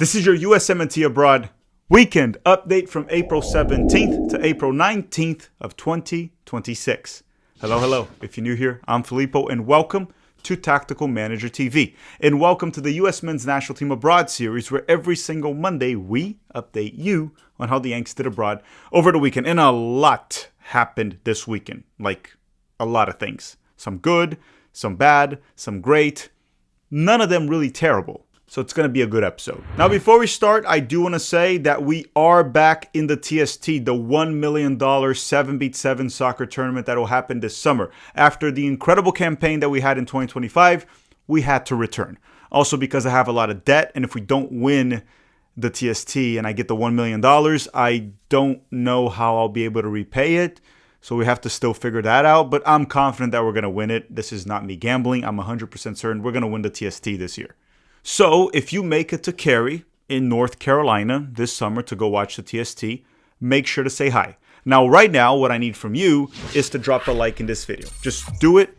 This is your USMNT Abroad weekend update from April 17th to April 19th of 2026. Hello. If you're new here, I'm Filippo, and welcome to Tactical Manager TV. And welcome to the US Men's National Team Abroad series, where every single Monday we update you on how the Yanks did abroad over the weekend. And a lot happened this weekend. Like, a lot of things. Some good, some bad, some great. None of them really terrible. So it's going to be a good episode. Now, before we start, I do want to say that we are back in the TST, the $1 million 7x7 soccer tournament that will happen this summer. After the incredible campaign that we had in 2025, we had to return. Also because I have a lot of debt, and if we don't win the TST and I get the $1 million, I don't know how I'll be able to repay it. So we have to still figure that out, but I'm confident that we're going to win it. This is not me gambling. I'm 100% certain we're going to win the TST this year. So if you make it to Cary in North Carolina this summer to go watch the TST, make sure to say hi. Now, right now, what I need from you is to drop a like in this video. Just do it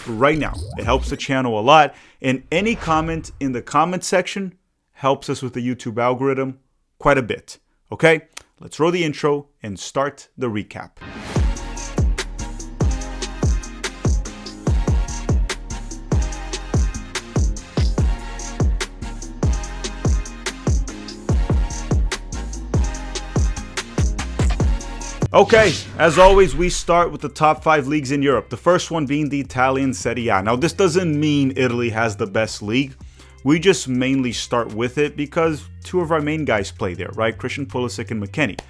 right now. It helps the channel a lot. And any comment in the comment section helps us with the YouTube algorithm quite a bit. Okay, let's roll the intro and start the recap. Okay, as always, we start with the top 5 leagues in Europe. The first one being the Italian Serie A. Now, this doesn't mean Italy has the best league. We just mainly start with it because two of our main guys play there, right? Christian Pulisic and McKennie.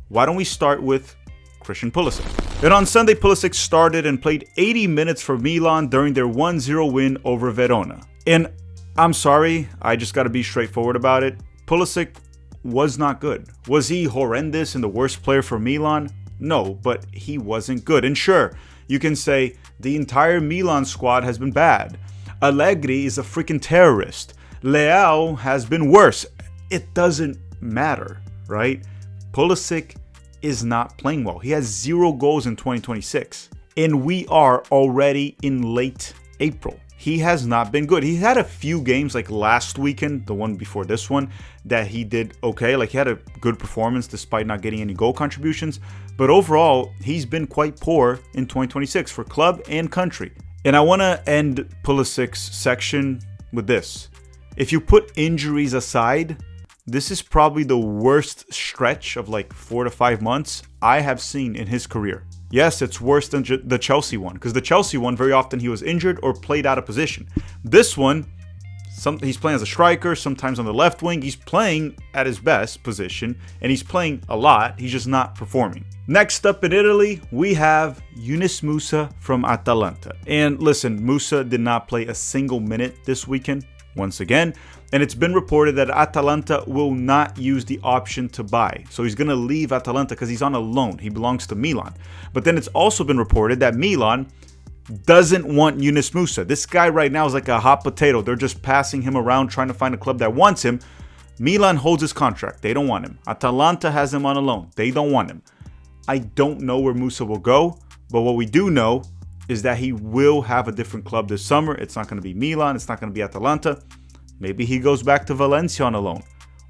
Why don't we start with Christian Pulisic? And on Sunday, Pulisic started and played 80 minutes for Milan during their 1-0 win over Verona. And I'm sorry, I just got to be straightforward about it. Pulisic was not good. Was he horrendous and the worst player for Milan? No, but he wasn't good. And sure, you can say the entire Milan squad has been bad. Allegri is a freaking terrorist. Leao has been worse. It doesn't matter, right? Pulisic is not playing well. He has 0 goals in 2026. And we are already in late April. He has not been good. He had a few games like last weekend, the one before this one, that he did okay. Like he had a good performance despite not getting any goal contributions. But overall, he's been quite poor in 2026 for club and country. And I want to end Pulisic's section with this. If you put injuries aside, this is probably the worst stretch of like 4 to 5 months I have seen in his career. Yes, it's worse than the Chelsea one, because the Chelsea one, very often he was injured or played out of position. This one, he's playing as a striker, sometimes on the left wing. He's playing at his best position, and he's playing a lot. He's just not performing. Next up in Italy, we have Yunus Musa from Atalanta. And listen, Musa did not play a single minute this weekend, once again. And it's been reported that Atalanta will not use the option to buy. So he's going to leave Atalanta because he's on a loan. He belongs to Milan. But then it's also been reported that Milan doesn't want Yunus Musa. This guy right now is like a hot potato. They're just passing him around, trying to find a club that wants him. Milan holds his contract. They don't want him. Atalanta has him on a loan. They don't want him. I don't know where Musa will go. But what we do know is that he will have a different club this summer. It's not going to be Milan. It's not going to be Atalanta. Maybe he goes back to Valencia on a loan.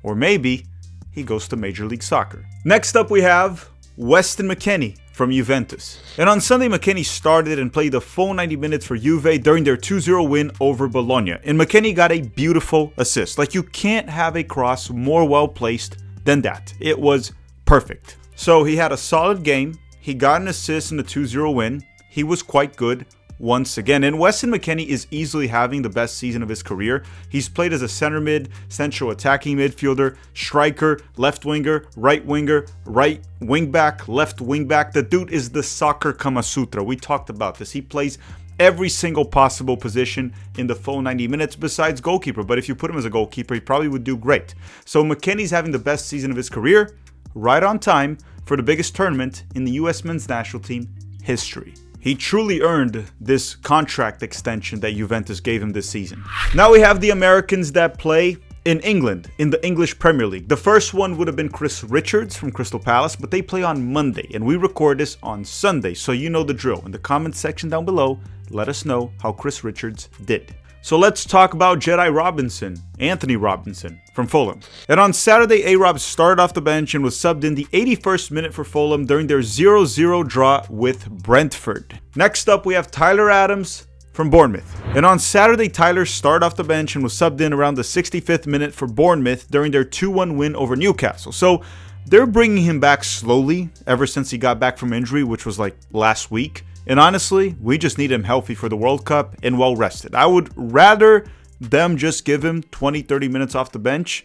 Or maybe he goes to Major League Soccer. Next up we have Weston McKennie from Juventus. And on Sunday, McKennie started and played the full 90 minutes for Juve during their 2-0 win over Bologna. And McKennie got a beautiful assist. Like, you can't have a cross more well placed than that. It was perfect. So he had a solid game. He got an assist in the 2-0 win. He was quite good once again. And Weston McKennie is easily having the best season of his career. He's played as a center mid, central attacking midfielder, striker, left winger, right wing back, left wing back. The dude is the soccer Kama Sutra. We talked about this. He plays every single possible position in the full 90 minutes besides goalkeeper. But if you put him as a goalkeeper, he probably would do great. So McKennie's having the best season of his career, right on time for the biggest tournament in the US Men's National Team history. He truly earned this contract extension that Juventus gave him this season. Now we have the Americans that play in England, in the English Premier League. The first one would have been Chris Richards from Crystal Palace, but they play on Monday, and we record this on Sunday, so you know the drill. In the comment section down below, let us know how Chris Richards did. So let's talk about Anthony Robinson from Fulham. And on Saturday, A-Rob started off the bench and was subbed in the 81st minute for Fulham during their 0-0 draw with Brentford. Next up, we have Tyler Adams from Bournemouth. And on Saturday, Tyler started off the bench and was subbed in around the 65th minute for Bournemouth during their 2-1 win over Newcastle. So they're bringing him back slowly ever since he got back from injury, which was like last week. And honestly, we just need him healthy for the World Cup and well rested. I would rather them just give him 20-30 minutes off the bench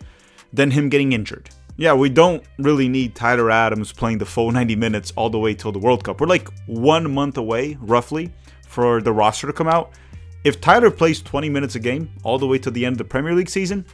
than him getting injured. Yeah, we don't really need Tyler Adams playing the full 90 minutes all the way till the World Cup. We're like 1 month away, roughly, for the roster to come out. If Tyler plays 20 minutes a game all the way to the end of the Premier League season,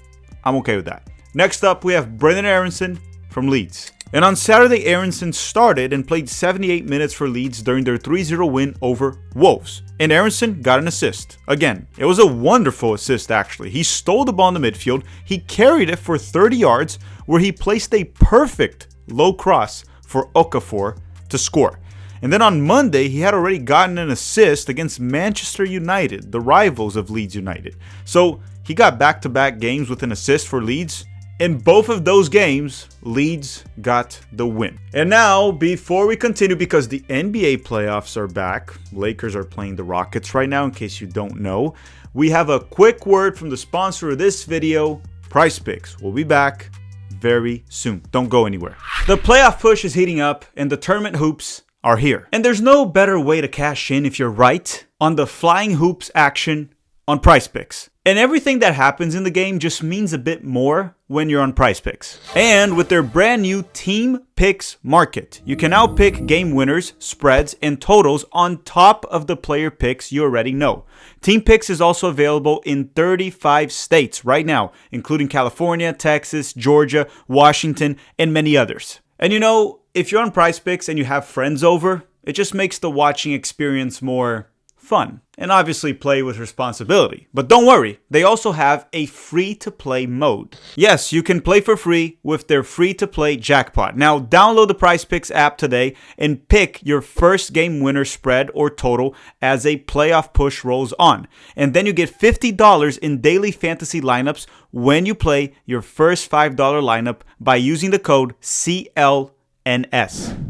I'm okay with that. Next up, we have Brendan Aronson from Leeds. And on Saturday, Aronson started and played 78 minutes for Leeds during their 3-0 win over Wolves. And Aronson got an assist. Again, it was a wonderful assist actually. He stole the ball in the midfield, he carried it for 30 yards where he placed a perfect low cross for Okafor to score. And then on Monday, he had already gotten an assist against Manchester United, the rivals of Leeds United. So he got back-to-back games with an assist for Leeds. In both of those games, Leeds got the win. And now, before we continue, because the NBA playoffs are back, Lakers are playing the Rockets right now, in case you don't know, we have a quick word from the sponsor of this video, PrizePicks. We'll be back very soon. Don't go anywhere. The playoff push is heating up, and the tournament hoops are here. And there's no better way to cash in if you're right on the flying hoops action on PrizePicks. And everything that happens in the game just means a bit more when you're on PrizePicks. And with their brand new Team Picks market, you can now pick game winners, spreads, and totals on top of the player picks you already know. Team Picks is also available in 35 states right now, including California, Texas, Georgia, Washington, and many others. And you know, if you're on PrizePicks and you have friends over, it just makes the watching experience more fun, and obviously play with responsibility. But don't worry, they also have a free-to-play mode. Yes, you can play for free with their free-to-play jackpot. Now, download the PrizePicks app today and pick your first game winner, spread, or total as a playoff push rolls on. And then you get $50 in daily fantasy lineups when you play your first $5 lineup by using the code CLNS.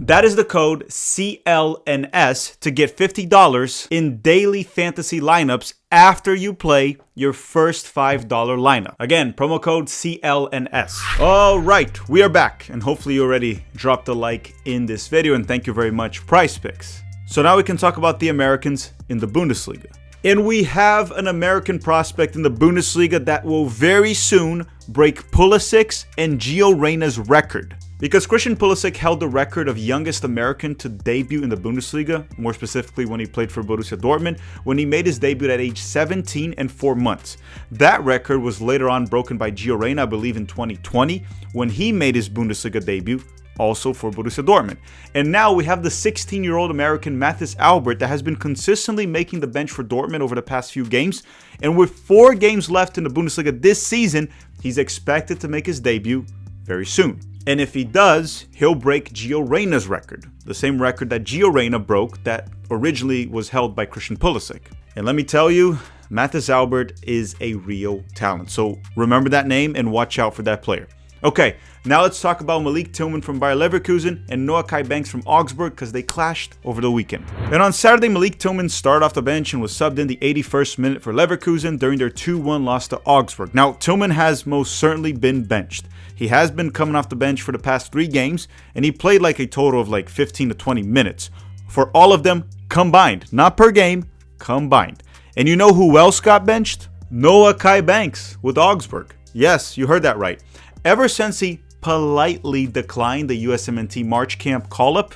That is the code CLNS to get $50 in daily fantasy lineups after you play your first $5 lineup. Again, promo code CLNS. All right, we are back, and hopefully you already dropped a like in this video, and thank you very much, PrizePicks. So now we can talk about the Americans in the Bundesliga. And we have an American prospect in the Bundesliga that will very soon break Pulisic's and Gio Reyna's record. Because Christian Pulisic held the record of youngest American to debut in the Bundesliga, more specifically when he played for Borussia Dortmund, when he made his debut at age 17 and 4 months. That record was later on broken by Gio Reyna, I believe in 2020, when he made his Bundesliga debut, also for Borussia Dortmund. And now we have the 16-year-old American Mathis Albert that has been consistently making the bench for Dortmund over the past few games. And with 4 games left in the Bundesliga this season, he's expected to make his debut very soon. And if he does, he'll break Gio Reyna's record, the same record that Gio Reyna broke that originally was held by Christian Pulisic. And let me tell you, Mathis Albert is a real talent. So remember that name and watch out for that player. Okay, now let's talk about Malik Tillman from Bayer Leverkusen and Noah Kai Banks from Augsburg because they clashed over the weekend. And on Saturday, Malik Tillman started off the bench and was subbed in the 81st minute for Leverkusen during their 2-1 loss to Augsburg. Now, Tillman has most certainly been benched. He has been coming off the bench for the past 3 games, and he played like a total of like 15 to 20 minutes. For all of them combined, not per game, combined. And you know who else got benched? Noah Kai Banks with Augsburg. Yes, you heard that right. Ever since he politely declined the USMNT March camp call-up,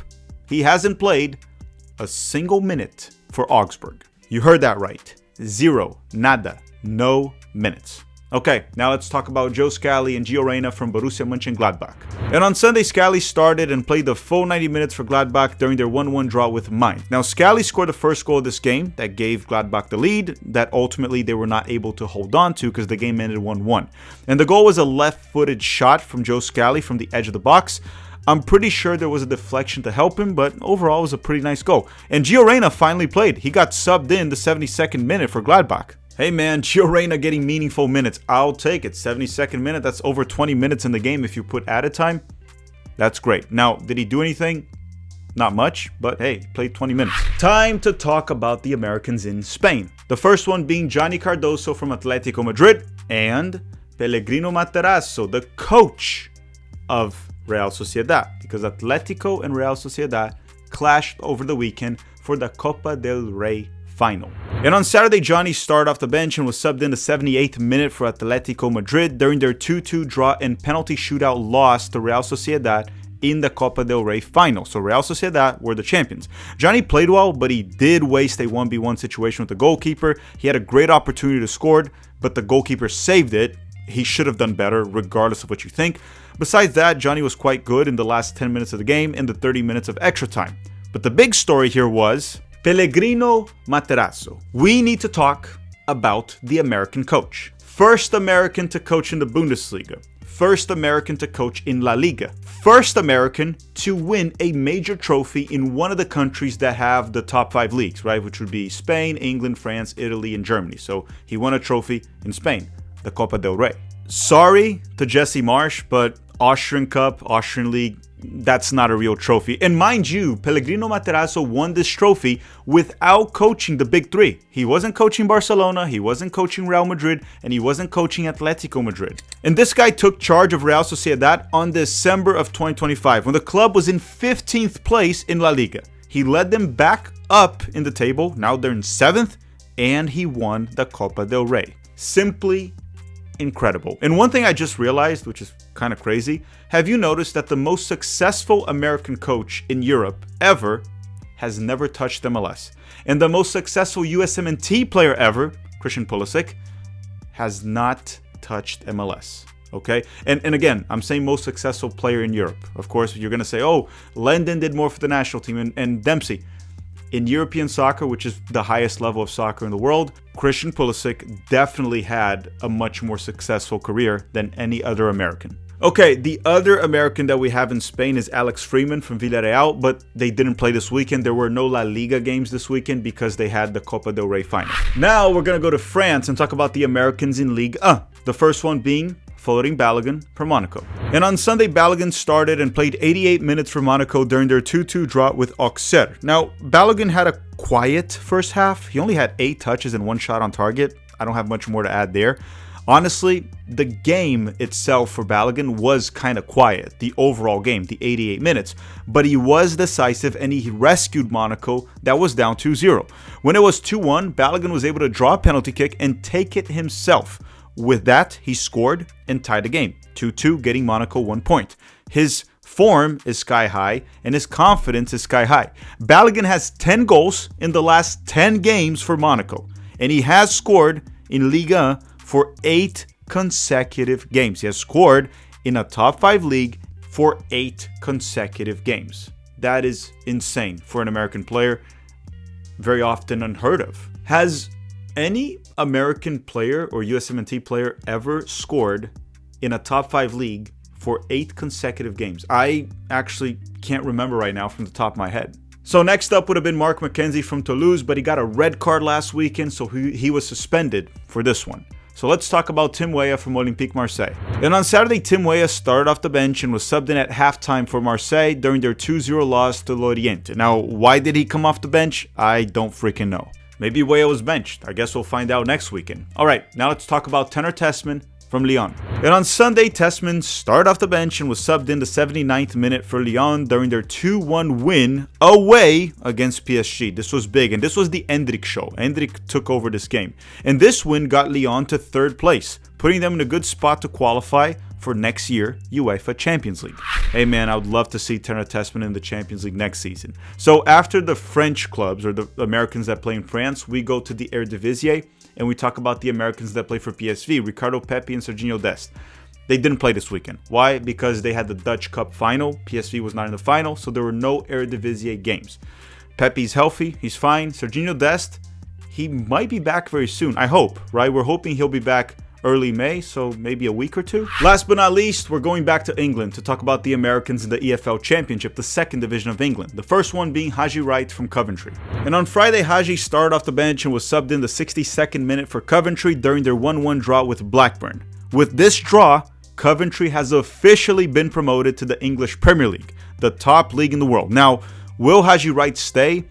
he hasn't played a single minute for Augsburg. You heard that right. 0, nada, no minutes. Okay, now let's talk about Joe Scally and Gio Reyna from Borussia Mönchengladbach. And on Sunday, Scally started and played the full 90 minutes for Gladbach during their 1-1 draw with Mainz. Now, Scally scored the first goal of this game that gave Gladbach the lead that ultimately they were not able to hold on to because the game ended 1-1. And the goal was a left-footed shot from Joe Scally from the edge of the box. I'm pretty sure there was a deflection to help him, but overall it was a pretty nice goal. And Gio Reyna finally played. He got subbed in the 72nd minute for Gladbach. Hey man, Gio Reyna getting meaningful minutes. I'll take it. 72nd minute, that's over 20 minutes in the game if you put added time. That's great. Now, did he do anything? Not much, but hey, he played 20 minutes. Time to talk about the Americans in Spain. The first one being Johnny Cardoso from Atletico Madrid and Pellegrino Matarazzo, the coach of Real Sociedad, because Atletico and Real Sociedad clashed over the weekend for the Copa del Rey final. And on Saturday, Johnny started off the bench and was subbed in the 78th minute for Atletico Madrid during their 2-2 draw and penalty shootout loss to Real Sociedad in the Copa del Rey final. So Real Sociedad were the champions. Johnny played well, but he did waste a 1v1 situation with the goalkeeper. He had a great opportunity to score, but the goalkeeper saved it. He should have done better, regardless of what you think. Besides that, Johnny was quite good in the last 10 minutes of the game and the 30 minutes of extra time. But the big story here was Pellegrino Matarazzo. We need to talk about the American coach. First American to coach in the Bundesliga. First American to coach in La Liga. First American to win a major trophy in one of the countries that have the top 5 leagues, right? Which would be Spain, England, France, Italy, and Germany. So he won a trophy in Spain, the Copa del Rey. Sorry to Jesse Marsch, but Austrian Cup, Austrian League, that's not a real trophy. And mind you, Pellegrino Matarazzo won this trophy without coaching the big 3. He wasn't coaching Barcelona, he wasn't coaching Real Madrid, and he wasn't coaching Atletico Madrid. And this guy took charge of Real Sociedad on December of 2025 when the club was in 15th place in La Liga. He led them back up in the table, now they're in 7th, and he won the Copa del Rey. Simply incredible. And one thing I just realized, which is kind of crazy, have you noticed that the most successful American coach in Europe ever has never touched MLS? And the most successful USMNT player ever, Christian Pulisic, has not touched MLS. Okay? And again, I'm saying most successful player in Europe. Of course, you're going to say, oh, Lendon did more for the national team and Dempsey. In European soccer, which is the highest level of soccer in the world, Christian Pulisic definitely had a much more successful career than any other American. Okay, the other American that we have in Spain is Alex Freeman from Villarreal, but they didn't play this weekend. There were no La Liga games this weekend because they had the Copa del Rey final. Now we're going to go to France and talk about the Americans in Ligue 1. The first one being Florin Balogun for Monaco. And on Sunday, Balogun started and played 88 minutes for Monaco during their 2-2 draw with Auxerre. Now, Balogun had a quiet first half. He only had 8 touches and 1 shot on target. I don't have much more to add there. Honestly, the game itself for Balogun was kind of quiet, the overall game, the 88 minutes. But he was decisive and he rescued Monaco that was down 2-0. When it was 2-1, Balogun was able to draw a penalty kick and take it himself. With that, he scored and tied the game, 2-2, getting Monaco 1 point. His form is sky high and his confidence is sky high. Balogun has 10 goals in the last 10 games for Monaco, and he has scored in Liga for 8 consecutive games. He has scored in a top 5 league for 8 consecutive games. That is insane for an American player, very often unheard of. Has any American player or USMNT player ever scored in a top 5 league for 8 consecutive games? I actually can't remember right now from the top of my head. So next up would have been Mark McKenzie from Toulouse, but he got a red card last weekend, so he was suspended for this one. So let's talk about Tim Weah from Olympique Marseille. And on Saturday, Tim Weah started off the bench and was subbed in at halftime for Marseille during their 2-0 loss to Lorient. Now, why did he come off the bench? I don't freaking know. Maybe Weah was benched. I guess we'll find out next weekend. Alright, now let's talk about Tenor Tessman from Lyon. And on Sunday, Tessman started off the bench and was subbed in the 79th minute for Lyon during their 2-1 win away against PSG. This was big, and this was the Endrick show. Endrick took over this game. And this win got Lyon to 3rd place, putting them in a good spot to qualify for next year UEFA Champions League. Hey man, I would love to see Tenor Tessman in the Champions League next season. So after the French clubs, or the Americans that play in France, we go to the Eredivisie, and we talk about the Americans that play for PSV, Ricardo Pepi and Serginho Dest. They didn't play this weekend. Why? Because they had the Dutch Cup final. PSV was not in the final, so there were no Eredivisie games. Pepi's healthy. He's fine. Serginho Dest, he might be back very soon. I hope, right? We're hoping he'll be back early May, so maybe a week or two. Last but not least, we're going back to England to talk about the Americans in the EFL Championship, the second division of England. The first one being Haji Wright from Coventry. And on Friday, Haji started off the bench and was subbed in the 62nd minute for Coventry during their 1-1 draw with Blackburn. With this draw, Coventry has officially been promoted to the English Premier League, the top league in the world. Now, will Haji Wright stay?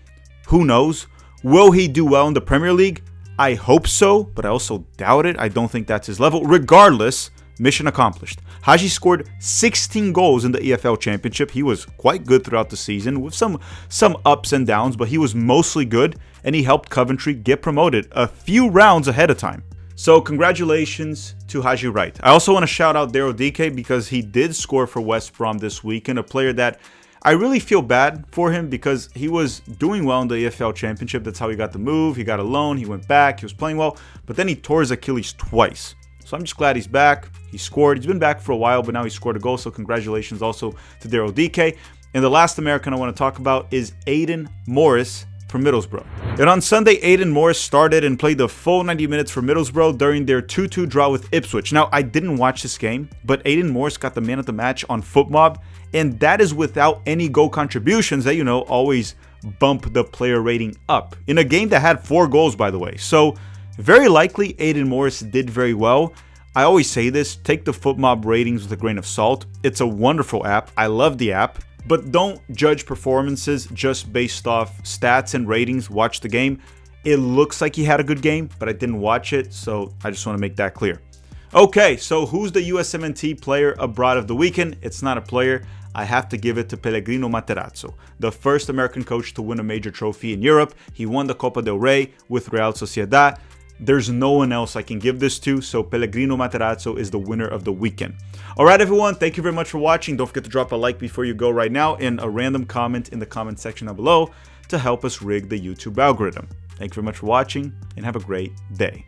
Who knows? Will he do well in the Premier League? I hope so, but I also doubt it. I don't think that's his level. Regardless, mission accomplished. Haji scored 16 goals in the EFL Championship. He was quite good throughout the season with some ups and downs, but he was mostly good, and he helped Coventry get promoted a few rounds ahead of time. So congratulations to Haji Wright. I also want to shout out Daryl DK because he did score for West Brom this week, and a player that I really feel bad for him because he was doing well in the EFL Championship. That's how he got the move. He got a loan. He went back. He was playing well. But then he tore his Achilles twice. So I'm just glad he's back. He scored. He's been back for a while, but now he scored a goal. So congratulations also to Daryl DK. And the last American I want to talk about is Aidan Morris from Middlesbrough. And on Sunday, Aidan Morris started and played the full 90 minutes for Middlesbrough during their 2-2 draw with Ipswich. Now, I didn't watch this game, but Aidan Morris got the man of the match on FootMob, and that is without any goal contributions that, always bump the player rating up. In a game that had 4 goals, by the way. So, very likely, Aidan Morris did very well. I always say this, take the FootMob ratings with a grain of salt. It's a wonderful app. I love the app. But don't judge performances just based off stats and ratings. Watch the game. It looks like he had a good game, but I didn't watch it, so I just want to make that clear. Okay, so who's the USMNT player abroad of the weekend? It's not a player. I have to give it to Pellegrino Matarazzo, the first American coach to win a major trophy in Europe. He won the Copa del Rey with Real Sociedad. There's no one else I can give this to, so Pellegrino Matarazzo is the winner of the weekend. Alright everyone, thank you very much for watching. Don't forget to drop a like before you go right now and a random comment in the comment section down below to help us rig the YouTube algorithm. Thank you very much for watching and have a great day.